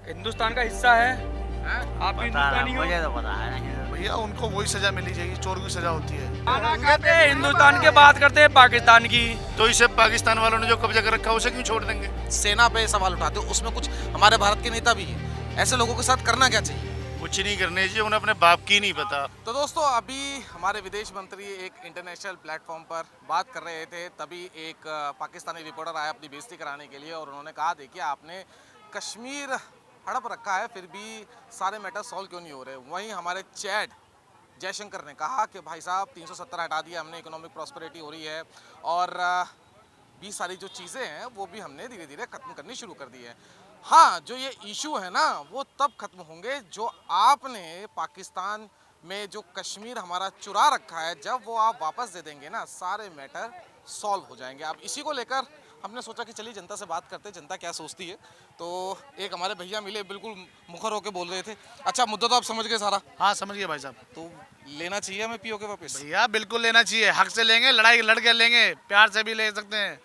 हिंदुस्तान का हिस्सा है। आप भी हिंदुस्तानी हो? मुझे तो पता है नहीं। भैया उनको वही सजा मिलनी चाहिए, चोर की सजा होती है। खाना खाते हैं हिंदुस्तान के, बात करते हैं पाकिस्तान की। तो इसे पाकिस्तान वालों ने जो कब्जा कर रखा है उसे क्यों छोड़ देंगे? सेना पे सवाल उठाते हो, उसमें कुछ हमारे भारत के नेता भी हैं। ऐसे लोगों के साथ करना क्या चाहिए? कुछ नहीं करने चाहिए, उन्हें अपने बाप की नहीं पता। तो दोस्तों, अभी हमारे विदेश मंत्री एक इंटरनेशनल प्लेटफॉर्म पर बात कर रहे थे, तभी एक पाकिस्तानी रिपोर्टर आया अपनी बेइज्जती कराने के लिए, और उन्होंने कहा देखिए आपने कश्मीर हड़प रखा है, फिर भी सारे मैटर सॉल्व क्यों नहीं हो रहे। वहीं हमारे चैड जयशंकर ने कहा कि भाई साहब 370 हटा दिया हमने, इकोनॉमिक प्रॉस्पेरिटी हो रही है, और भी सारी जो चीज़ें हैं वो भी हमने धीरे धीरे ख़त्म करनी शुरू कर दी है। हाँ, जो ये इशू है ना, वो तब ख़त्म होंगे जो आपने पाकिस्तान में जो कश्मीर हमारा चुरा रखा है, जब वो आप वापस दे देंगे ना, सारे मैटर सॉल्व हो जाएंगे। अब इसी को लेकर हमने सोचा कि चलिए जनता से बात करते हैं, जनता क्या सोचती है। तो एक हमारे भैया मिले, बिल्कुल मुखर होकर बोल रहे थे। अच्छा, मुद्दा तो आप समझ गए सारा? हाँ समझ गए भाई साहब। तो लेना चाहिए हमें पीओके वापस? भैया बिल्कुल लेना चाहिए, हक से लेंगे, लड़ाई लड़के लेंगे, प्यार से भी ले सकते हैं।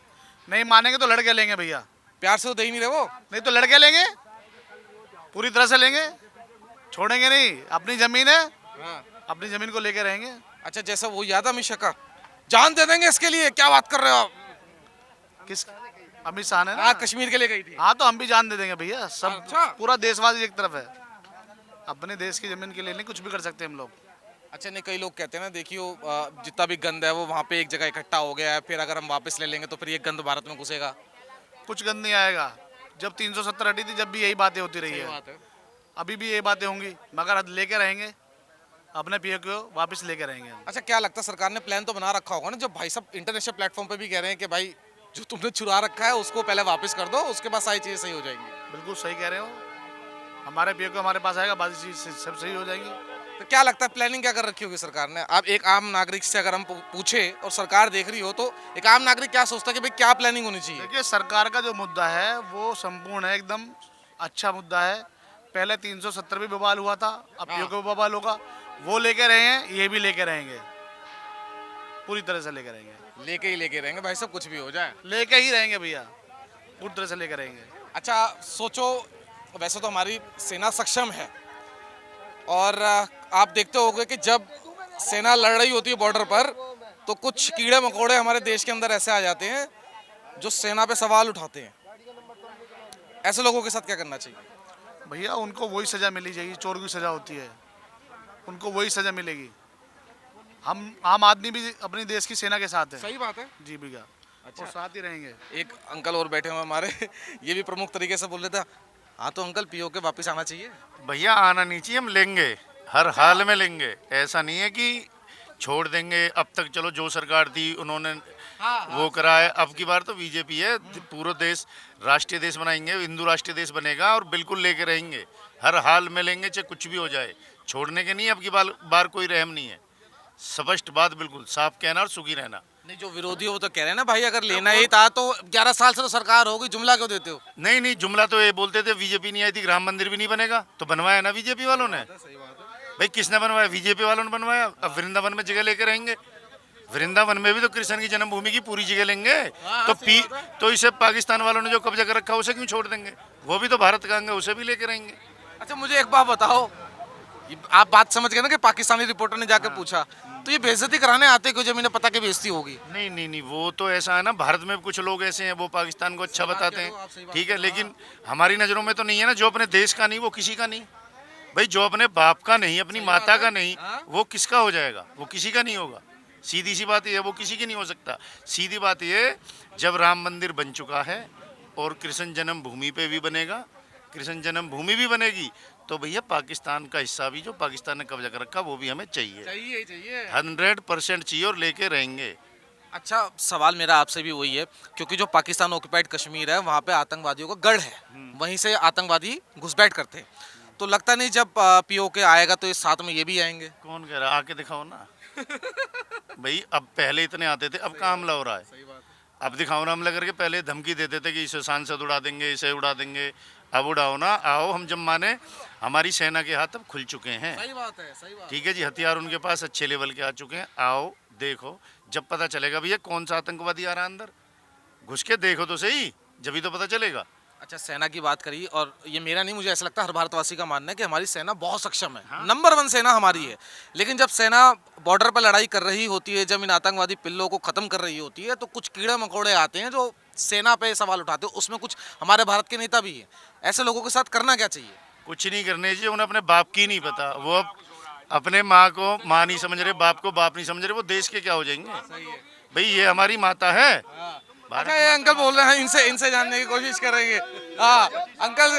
नहीं मानेंगे तो लड़के लेंगे भैया। प्यार से तो दे ही नहीं रहे वो। नहीं तो लड़के लेंगे, पूरी तरह से लेंगे, छोड़ेंगे नहीं। अपनी जमीन है, अपनी जमीन को लेके रहेंगे। अच्छा, जैसा वो याद है अमित शाह का, जान दे देंगे इसके लिए, क्या बात कर रहे हो आप? किस? अमित शाह ने ना? हाँ, कश्मीर के लिए गई थी। हाँ तो हम भी जान दे देंगे भैया, सब अच्छा। पूरा देशवासी एक तरफ है। अपने देश की जमीन के लिए नहीं, कुछ भी कर सकते हम लोग। अच्छा, नहीं कई लोग कहते हैं ना, देखियो जितना भी गंद है वो वहाँ पे एक जगह इकट्ठा हो गया है, फिर अगर हम वापस ले लेंगे तो फिर ये गंद भारत में घुसेगा। कुछ गंद नहीं आएगा। जब 370 हटी थी, जब भी यही बातें होती रही है, अभी भी यही बातें होंगी, मगर लेके रहेंगे, अपने पीओ को वापस लेके रहेंगे। अच्छा, क्या लगता है सरकार ने प्लान तो बना रखा होगा ना, जब भाई सब इंटरनेशनल प्लेटफॉर्म पे भी कह रहे हैं कि भाई जो तुमने चुरा रखा है उसको पहले वापस कर दो, उसके बाद सारी चीजें सही हो जाएंगी। बिल्कुल सही कह रहे हो, हमारे पीओ को हमारे पास आएगा, बाकी चीज सब सही हो जाएगी। तो क्या लगता है प्लानिंग क्या कर रखी होगी सरकार ने? आप एक आम नागरिक से अगर हम पूछे और सरकार देख रही हो, तो एक आम नागरिक क्या सोचता है कि भाई क्या प्लानिंग होनी चाहिए? देखिए सरकार का जो मुद्दा है वो संपूर्ण है, एकदम अच्छा मुद्दा है। पहले 370 भी बवाल हुआ था, अब पीओ को भी बवाल होगा। वो लेके रहे हैं, ये भी लेके रहेंगे, पूरी तरह से लेके रहेंगे। लेके ही लेके रहेंगे भाई, सब कुछ भी हो जाए लेके ही रहेंगे भैया, पूरी तरह से लेके रहेंगे। अच्छा सोचो, वैसे तो हमारी सेना सक्षम है, और आप देखते होंगे कि जब सेना लड़ रही होती है बॉर्डर पर, तो कुछ कीड़े मकोड़े हमारे देश के अंदर ऐसे आ जाते हैं जो सेना पे सवाल उठाते हैं। ऐसे लोगों के साथ क्या करना चाहिए? भैया उनको वही सजा मिलनी चाहिए, चोर की सजा होती है, उनको वही सजा मिलेगी। हम आम आदमी भी अपनी देश की सेना के साथ है। सही बात है। जी भैया, अच्छा। और साथ ही रहेंगे। एक अंकल और बैठे हुए हमारे, ये भी प्रमुख तरीके से बोल रहे थे, हाँ तो अंकल पीओके वापस आना चाहिए। भैया आना नहीं चाहिए, हम लेंगे, हर हाल में लेंगे। ऐसा नहीं है कि छोड़ देंगे। अब तक चलो जो सरकार थी उन्होंने वो कराया, अब की बार तो बीजेपी है, पूरा देश राष्ट्रीय देश बनाएंगे, हिंदू राष्ट्रीय देश बनेगा, और बिल्कुल लेके रहेंगे, हर हाल में लेंगे, चाहे कुछ भी हो जाए। छोड़ने के नहीं, अब की बार कोई रहम नहीं है। स्पष्ट बात, बिल्कुल साफ कहना और सुखी रहना। नहीं, जो विरोधी हो वो तो कह रहे हैं ना भाई, अगर लेना ही था तो 11 साल से तो सरकार होगी, जुमला क्यों देते हो? नहीं नहीं, जुमला तो ये बोलते थे बीजेपी नहीं आई थी राम मंदिर भी नहीं बनेगा, तो बनवाया ना बीजेपी वालों ने। भाई किसने बनवाया? बीजेपी वालों ने बनवाया। अब वृंदावन में जगह लेके रहेंगे, वृंदावन में भी तो कृष्ण की जन्मभूमि की पूरी जगह लेंगे। तो इसे पाकिस्तान वालों ने जो कब्जा कर रखा उसे क्यों छोड़ देंगे? वो भी तो भारत का अंग है, उसे भी लेके रहेंगे। अच्छा, मुझे एक बात बताओ, आप बात समझ गए ना कि पाकिस्तानी रिपोर्टर ने जाकर पूछा, तो ये बेइज्जती कराने आते क्यों जब इन्हें पता कि बेइज्जती होगी? नहीं नहीं नहीं, वो तो ऐसा है ना, भारत में कुछ लोग ऐसे हैं वो पाकिस्तान को अच्छा बताते हैं, ठीक है, लेकिन हमारी नज़रों में तो नहीं है ना। जो अपने देश का नहीं वो किसी का नहीं। भाई जो अपने बाप का नहीं, अपनी माता का नहीं, वो किसका हो जाएगा? वो किसी का नहीं होगा। सीधी सी बात ये है, वो किसी की नहीं हो सकता। सीधी बात ये, जब राम मंदिर बन चुका है और कृष्ण जन्मभूमि पे भी बनेगा, कृष्ण जन्मभूमि भी बनेगी, तो भैया पाकिस्तान का हिस्सा भी जो पाकिस्तान ने कब्जा कर रखा वो भी हमें चाहिए। चाहिए 100% चाहिए, और लेके रहेंगे। अच्छा, सवाल मेरा आपसे भी वही है, क्योंकि जो पाकिस्तान ऑक्युपाइड कश्मीर है वहाँ पे आतंकवादियों का गढ़ है, वहीं से आतंकवादी घुसपैठ करते हैं। तो लगता नहीं जब पीओके आएगा तो इस साथ में ये भी आएंगे? कौन कह रहा है? आके दिखाओ ना। भाई अब पहले इतने आते थे, अब कहाँ हमला हो रहा है? अब दिखाओ ना हमला करके। पहले धमकी देते थे कि इसे सांसद उड़ा देंगे, इसे उड़ा देंगे। अब उड़ाओ ना, आओ, हम जब माने हमारी सेना के हाथ अब खुल चुके हैं। सही बात है, सही बात। ठीक है जी, हथियार उनके पास अच्छे लेवल के आ चुके हैं। आओ देखो, जब पता चलेगा भैया कौन सा आतंकवादी आ रहा है अंदर, घुस के देखो तो सही, जब ही तो पता चलेगा। अच्छा, सेना की बात करी, और ये मेरा नहीं, मुझे ऐसा लगता है हर भारतवासी का मानना है कि हमारी सेना बहुत सक्षम है। नंबर 1 सेना हमारी है। लेकिन जब सेना बॉर्डर पर लड़ाई कर रही होती है, जब इन आतंकवादी पिल्लों को खत्म कर रही होती है, तो कुछ कीड़े मकोड़े आते हैं जो सेना पे सवाल उठाते हैं। उसमें कुछ हमारे भारत के नेता भी हैं। ऐसे लोगों के साथ करना क्या चाहिए? कुछ नहीं करने चाहिए, उन्हें अपने बाप की नहीं पता। वो अब अपने माँ को माँ नहीं समझ रहे, बाप को बाप नहीं समझ रहे, वो देश के क्या हो जाएंगे? भाई ये हमारी माता है। अच्छा, ये अंकल बोल रहे हैं, इनसे जानने की कोशिश करेंगे। हाँ अंकल,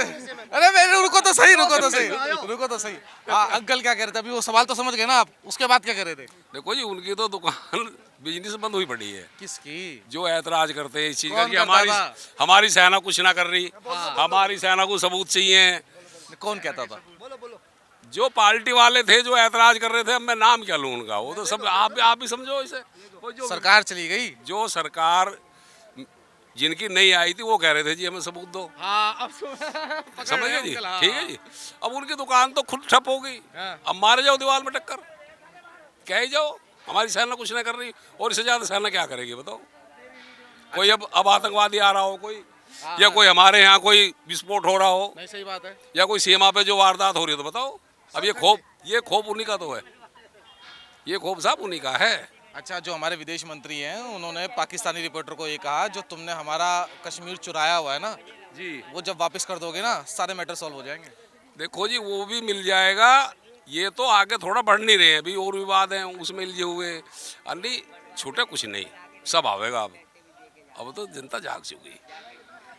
अरे मेरे रुको तो सही। हाँ अंकल क्या कह रहे थे अभी? वो सवाल तो समझ गए ना आप, उसके बाद क्या कर रहे थे? देखो जी, उनकी तो दुकान बिजनेस बंद हुई पड़ी है। किसकी? जो ऐतराज करते हैं इस चीज का कौन कि करता हमारी सेना कुछ ना कर रही, हमारी सेना को सबूत चाहिए। कौन कहता था? जो पार्टी वाले थे जो ऐतराज कर रहे थे, अब मैं नाम क्या लूं उनका, वो तो सब आप भी समझो इसे। वो जो सरकार चली गई। जो सरकार जिनकी नहीं आई थी वो कह रहे थे जी हमें सबूत दो। हाँ, अब समझ गए जी, ठीक है जी। अब उनकी दुकान तो खुद ठप हो गई, अब मारे जाओ दीवार में टक्कर, कह ही जाओ हमारी सेना कुछ नहीं कर रही। और इससे ज्यादा सेना क्या करेगी बताओ? कोई अब आतंकवादी आ रहा हो कोई, या कोई हमारे यहाँ कोई विस्फोट हो रहा हो, नहीं सही बात है, या कोई सीमा पे जो वारदात हो रही है, तो बताओ। अब ये खौफ उन्हीं का तो है, ये खौफ साहब उन्हीं का है। अच्छा, जो हमारे विदेश मंत्री हैं उन्होंने पाकिस्तानी रिपोर्टर को ये कहा, जो तुमने हमारा कश्मीर चुराया हुआ है ना जी, वो जब वापस कर दोगे ना, सारे मैटर सॉल्व हो जाएंगे। देखो जी, वो भी मिल जाएगा। ये तो आगे थोड़ा बढ़ नहीं रहे हैं, अभी और विवाद हैं उसमें लिए हुए, अन्य छूटे कुछ नहीं, सब आवेगा। अब तो जनता जाग चुकी।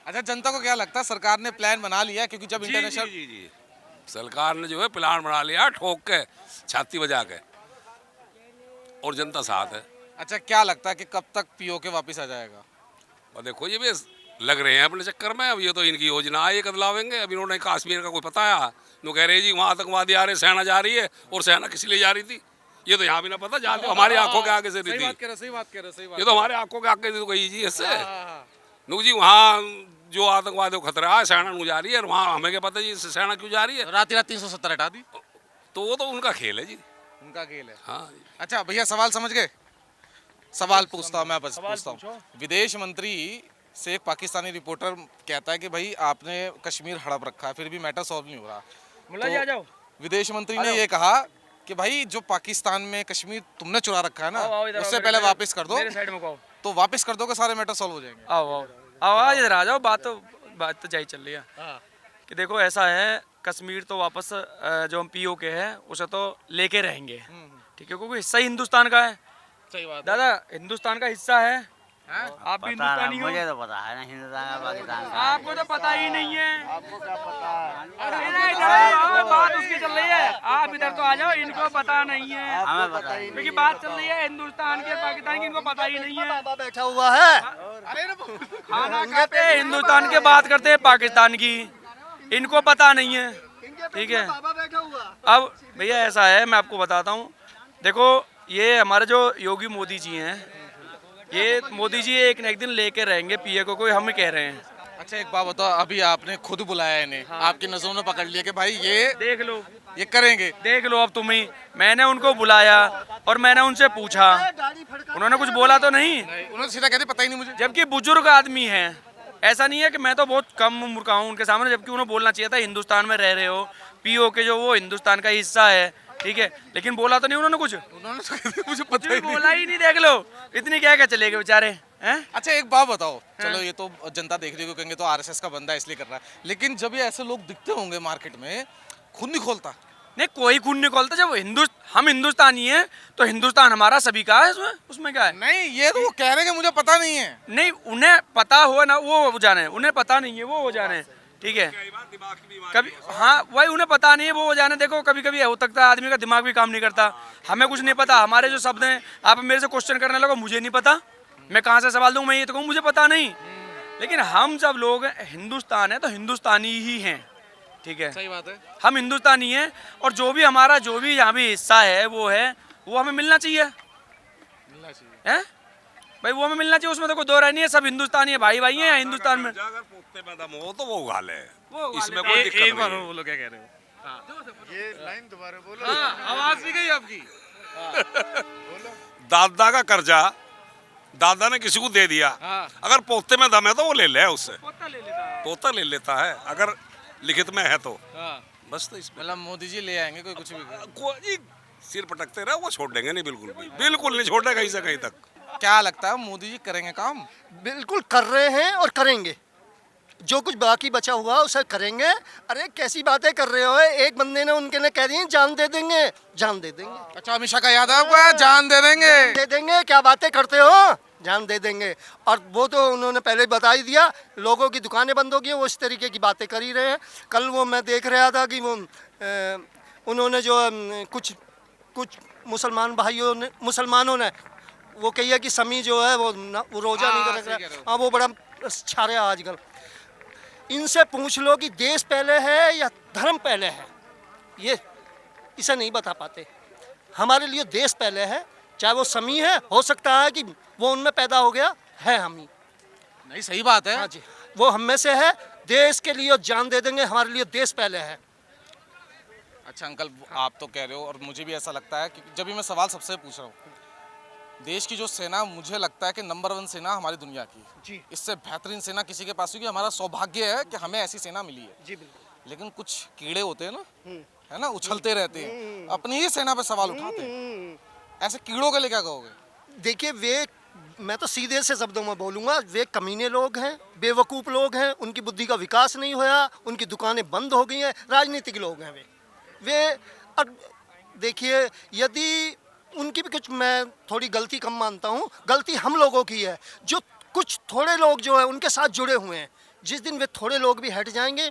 अच्छा, जनता को क्या लगता है? सरकार ने प्लान बना लिया, क्योंकि जब इंटरनेशनल जी सरकार ने जो है प्लान बना लिया, ठोक के छाती बजा के, और जनता साथ है। अच्छा, क्या लगता है कि कब तक पीओके वापस आ जाएगा? और देखो ये भी लग रहे हैं अपने चक्कर में। अब ये तो इनकी योजना है, ये कदलावेंगे। अब इन्होंने कश्मीर का कोई पता है? वो कह रहे जी वहाँ आतंकवादी आ रहे, सेना जा रही है, और सेना किस लिए जा रही थी ये तो यहाँ भी ना पता, जहाँ तो हमारी आंखों के आगे से रही थी। सही बात कह रहे ये तो हमारे आंखों के आगे से गई जी इससे। नु जी वहाँ जो आतंकवादियों को खतरा है, सेना नु जा रही है, और वहाँ हमें क्या पता जी सेना क्यों जा रही है? रात 370 हटा दी, तो वो तो उनका खेल है जी, उनका खेल है। हाँ। अच्छा भैया, सवाल समझ गए? सवाल पूछता हूँ मैं, बस पूछता हूँ। विदेश मंत्री से एक पाकिस्तानी रिपोर्टर कहता है कि भाई आपने कश्मीर हड़प रखा है, फिर भी मैटर सॉल्व नहीं हो रहा। मुल्ला जी आ जाओ। विदेश मंत्री ने ये कहा कि भाई जो पाकिस्तान में कश्मीर तुमने चुरा रखा है ना, आओ, इधर उससे आओ, पहले मेरे- वापस कर दो, मेरे साइड में को आओ। तो वापस कर दोगे सारे मैटर सॉल्व हो जाएंगे। आओ इधर आ जाओ। बात तो जाई चल रही है कि देखो ऐसा है, कश्मीर तो वापस जो हम पीओ के है उसे तो लेके रहेंगे, ठीक है, क्योंकि हिस्सा ही हिंदुस्तान का है। सही बात दादा, हिंदुस्तान का हिस्सा है। आप भी हिंदुस्तानी हो? मुझे तो पता है ना, हिंदुस्तान का पाकिस्तान का। आपको तो पता ही नहीं है। आपको क्या पता है? इधर आओ, बात उसकी चल रही है। आप इधर तो आ जाओ, इनको पता नहीं है। हमें पता ही क्योंकि बात चल रही है हिंदुस्तान के पाकिस्तान की, इनको पता ही नहीं है। बैठा हुआ है। खाना खाते हैं हिंदुस्तान के, बात करते हैं पाकिस्तान की, इनको पता नहीं है, ठीक है। अब भैया ऐसा है, मैं आपको बताता हूँ। देखो ये हमारे जो योगी मोदी जी हैं, ये मोदी जी एक न एक दिन लेके रहेंगे पीए को, कोई हम ही कह रहे हैं। अच्छा, एक बात बताओ, अभी आपने खुद बुलाया इन्हें, आपकी नजरों में पकड़ लिया कि भाई ये देख लो, ये करेंगे। देख लो अब तुम ही। मैंने उनको बुलाया और मैंने उनसे पूछा, उन्होंने कुछ बोला तो नहीं, उन्होंने सीधा कहते पता ही नहीं मुझे। जबकि बुजुर्ग आदमी हैं। ऐसा नहीं है कि मैं तो बहुत कम उम्र का हूँ उनके सामने, जबकि उन्हें बोलना चाहिए था हिंदुस्तान में रह रहे हो, पीओ के जो वो हिंदुस्तान का हिस्सा है, ठीक है, लेकिन बोला तो नहीं उन्होंने कुछ। उन्होंने तो कहते मुझे कुछ पता भी ही नहीं। बोला ही नहीं, देख लो। इतनी क्या क्या चले गए बेचारे हैं। अच्छा, एक बात बताओ, चलो ये तो जनता देख रही है, कहेंगे तो आरएसएस का बंदा है इसलिए कर रहा है, लेकिन जब ये ऐसे लोग दिखते होंगे मार्केट में, खून नहीं खोलता? नहीं, कोई खून नहीं खोलता। जब हम हिंदुस्तानी हैं तो हिंदुस्तान हमारा सभी का है, उसमें क्या है? नहीं, ये तो वो कह रहे हैं कि मुझे पता नहीं है। नहीं, उन्हें पता हो ना, वो जाने, उन्हें पता नहीं है, वो हो जाने, ठीक है। कभी हाँ, वही उन्हें पता नहीं है, वो हो जाने। देखो कभी कभी हो सकता है आदमी का दिमाग भी काम नहीं करता, हमें कुछ नहीं पता। हमारे जो शब्द हैं, आप मेरे से क्वेश्चन करने लगो, मुझे नहीं पता, मैं कहाँ से सवाल दूँ? मैं ये तो कहूँ मुझे पता नहीं। लेकिन हम जब लोग हिंदुस्तान है तो हिंदुस्तानी ही हैं, ठीक है, सही बात है। हम हिंदुस्तानी हैं, और जो भी हमारा जो भी यहाँ भी हिस्सा है वो हमें मिलना चाहिए, मिलना चाहिए है भाई, वो हमें मिलना चाहिए। उसमें तो कोई दो राय नहीं है, सब हिंदुस्तानी है, भाई भाई हैं हिंदुस्तान में। अगर पोते में दम हो तो वो उगा ले, वो इसमें कोई दिक्कत नहीं है। बोलो क्या कह रहे हो? ये लाइन दोबारा बोलो। आवाज नहीं गई आपकी। दादा का कर्जा दादा ने किसी को दे दिया, हाँ। अगर पोते में दम है तो वो ले ले उससे, पोता ले लेता है। पोता ले लेता है अगर लिखित में है तो। हाँ। बस तो इसमें मतलब मोदी जी ले आएंगे कोई कुछ भी। कोई सिर पटकते रहे, वो छोड़ देंगे नहीं, बिल्कुल नहीं छोड़े कहीं से कहीं तक। क्या लगता है मोदी जी करेंगे काम? बिल्कुल कर रहे हैं और करेंगे। जो कुछ बाकी बचा हुआ उसे करेंगे। अरे कैसी बातें कर रहे हो, एक बंदे ने उनके ने कह दिए जान दे देंगे, जान दे देंगे। अच्छा, अमित शाह का याद है आपको? जान दे देंगे। दे देंगे, क्या बातें करते हो, जान दे देंगे। और वो तो उन्होंने पहले ही बता ही दिया, लोगों की दुकानें बंद हो गई, वो इस तरीके की बातें कर ही रहे हैं। कल वो मैं देख रहा था कि वो उन्होंने जो कुछ मुसलमानों ने वो कही कि समी जो है वो रोजा नहीं कर सही कह रहे रहा। हो। हाँ, वो बड़ा छा रहा है आजकल। इनसे पूछ लो कि देश पहले है या धर्म पहले है, ये इसे नहीं बता पाते। हमारे लिए देश पहले है, चाहे वो समी है, हो सकता है कि वो उनमें पैदा हो गया है, हम ही। नहीं, सही बात है। हाँ जी, वो हम में से है। देश के लिए जान दे देंगे, हमारे लिए देश पहले है। अच्छा अंकल, आप तो कह रहे हो और मुझे भी ऐसा लगता है कि जब भी मैं सवाल सबसे पूछ रहा हूँ, देश की जो सेना मुझे लगता है कि नंबर 1 सेना हमारी दुनिया की जी। इससे बेहतरीन सेना किसी के पास, क्योंकि हमारा सौभाग्य है कि हमें ऐसी सेना मिली है। जी बिल्कुल। लेकिन कुछ कीड़े होते हैं ना, है ना, उछलते रहते हैं, अपनी ही सेना पे सवाल उठाते हैं। ऐसे कीड़ों के लिए क्या कहोगे? देखिए, मैं तो सीधे से शब्दों में बोलूँगा, वे कमीने लोग हैं, बेवकूफ़ लोग हैं, उनकी बुद्धि का विकास नहीं होया, उनकी दुकानें बंद हो गई हैं, राजनीतिक लोग हैं वे। अब देखिए, यदि उनकी भी कुछ, मैं थोड़ी गलती कम मानता हूँ, गलती हम लोगों की है, जो कुछ थोड़े लोग जो है उनके साथ जुड़े हुए हैं। जिस दिन वे थोड़े लोग भी हट जाएंगे।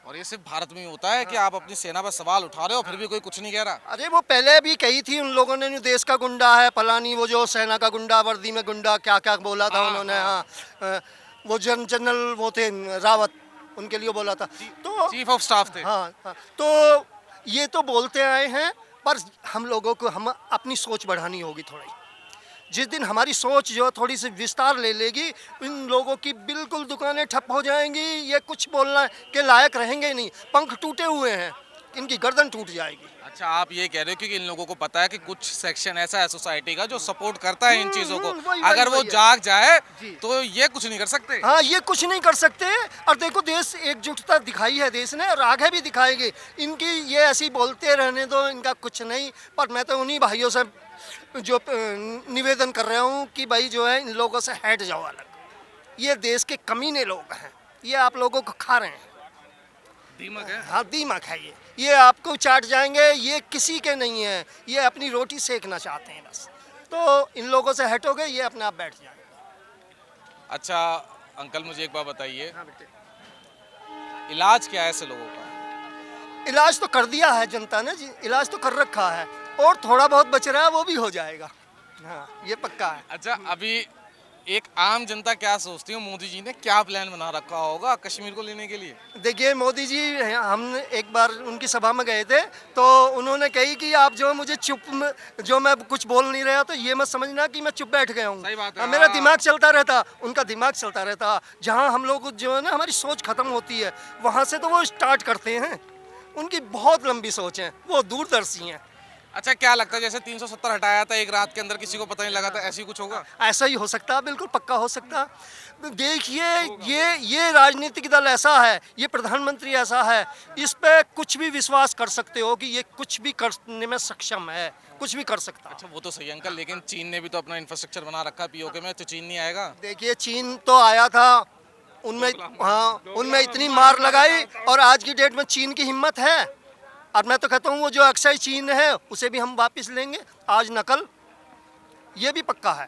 और ये सिर्फ भारत में ही होता है कि आप अपनी सेना पर सवाल उठा रहे हो फिर भी कोई कुछ नहीं कह रहा। अरे वो पहले भी कही थी उन लोगों ने, देश का गुंडा है फलानी, वो जो सेना का गुंडा, वर्दी में गुंडा, क्या क्या बोला था उन्होंने। हाँ, वो जनरल वो थे रावत, उनके लिए बोला था। तो चीफ ऑफ स्टाफ थे। हाँ, तो ये तो बोलते आए हैं, पर हम लोगों को हम अपनी सोच बढ़ानी होगी थोड़ी। जिस दिन हमारी सोच जो थोड़ी सी विस्तार ले लेगी, इन लोगों की बिल्कुल दुकानें ठप हो जाएंगी, ये कुछ बोलना के लायक रहेंगे नहीं। पंख टूटे हुए हैं, इनकी गर्दन टूट जाएगी। अच्छा, आप ये कह रहे हो क्योंकि इन लोगों को पता है कि कुछ सेक्शन ऐसा है सोसाइटी का जो सपोर्ट करता है इन चीजों को, वही अगर वो है। जाग जाए जी। तो ये कुछ नहीं कर सकते। हाँ, ये कुछ नहीं कर सकते। और देखो, देश एकजुटता दिखाई है देश ने, और आगे भी दिखाएगी। इनकी ये ऐसी बोलते रहने दो, इनका कुछ नहीं। पर मैं तो उन्हीं भाइयों से जो निवेदन कर रहा हूँ कि भाई जो है, इन लोगों से हट जाओ अलग। ये देश के कमीने लोग हैं, ये आप लोगों को खा रहे हैं। दीमक है। हाँ, दीमक है ये आपको चाट जाएंगे। ये किसी के नहीं है, ये अपनी रोटी सेकना चाहते हैं बस। तो इन लोगों से हटोगे, ये अपने आप बैठ जाएंगे। अच्छा अंकल, मुझे एक बात बताइए, हाँ बेटे, इलाज क्या है ऐसे लोगों का? इलाज तो कर दिया है जनता ने जी, इलाज तो कर रखा है, और थोड़ा बहुत बच रहा है, वो भी हो जाएगा। हाँ, ये पक्का है। अच्छा, अभी एक आम जनता क्या सोचती है, मोदी जी ने क्या प्लान बना रखा होगा कश्मीर को लेने के लिए? देखिए, मोदी जी, हम एक बार उनकी सभा में गए थे, तो उन्होंने कही कि आप जो मुझे जो मैं कुछ बोल नहीं रहा, तो ये मत समझना कि मैं चुप बैठ गया हूँ। सही बात है। मेरा दिमाग चलता रहता, उनका दिमाग चलता रहता। जहाँ हम लोग जो है ना, हमारी सोच खत्म होती है, वहाँ से तो वो स्टार्ट करते हैं। उनकी बहुत लंबी सोच है, वो दूरदर्शी हैं। अच्छा, क्या लगता है जैसे 370 हटाया था एक रात के अंदर, किसी को पता नहीं लगा था, ऐसी कुछ होगा? ऐसा ही हो सकता है, बिल्कुल पक्का हो सकता है। देखिए, ये राजनीतिक दल ऐसा है, ये प्रधानमंत्री ऐसा है, इस पे कुछ भी विश्वास कर सकते हो कि ये कुछ भी करने में सक्षम है, कुछ भी कर सकता है। अच्छा, वो तो सही है अंकल, लेकिन चीन ने भी तो अपना इंफ्रास्ट्रक्चर बना रखा है पीओके में, तो चीन नहीं आएगा? देखिए, चीन तो आया था, उनमें हाँ, उनमें इतनी मार लगाई, और आज की डेट में चीन की हिम्मत है। और मैं तो कहता हूँ, वो जो अक्सर चीन है उसे भी हम वापस लेंगे, आज नकल, ये भी पक्का है।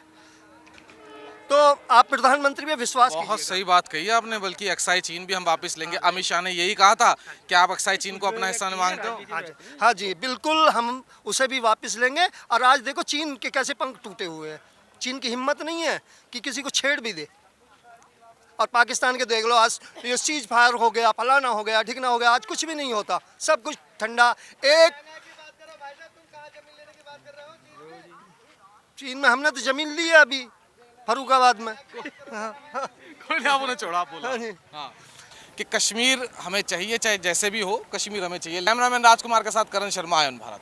तो आप प्रधानमंत्री पे विश्वास बहुत कीजिएगा। सही बात कही आपने, बल्कि अक्साई चीन भी हम वापस लेंगे। अमित शाह ने यही कहा था कि आप अक्साई चीन को अपना हिस्सा नहीं मांगते हो। हाँ जी, हाँ जी, बिल्कुल, हम उसे भी वापस लेंगे। और आज देखो चीन के कैसे पंख टूटे हुए हैं। चीन की हिम्मत नहीं है कि किसी को छेड़ भी दे। और पाकिस्तान के देख लो, आज ये सीज फायर हो गया, फलाना हो गया, ठिकना हो गया, आज कुछ भी नहीं होता, सब कुछ ठंडा। एक चीन में हमने तो जमीन ली है अभी फरुखाबाद में। कोई नहीं, आप उन्हें छोड़ा, आप बोलो। हाँ जी। हाँ, कि कश्मीर हमें चाहिए, चाहे जैसे भी हो, कश्मीर हमें चाहिए। कैमरामैन राजकुमार के साथ करण शर्मा, आयन भारत।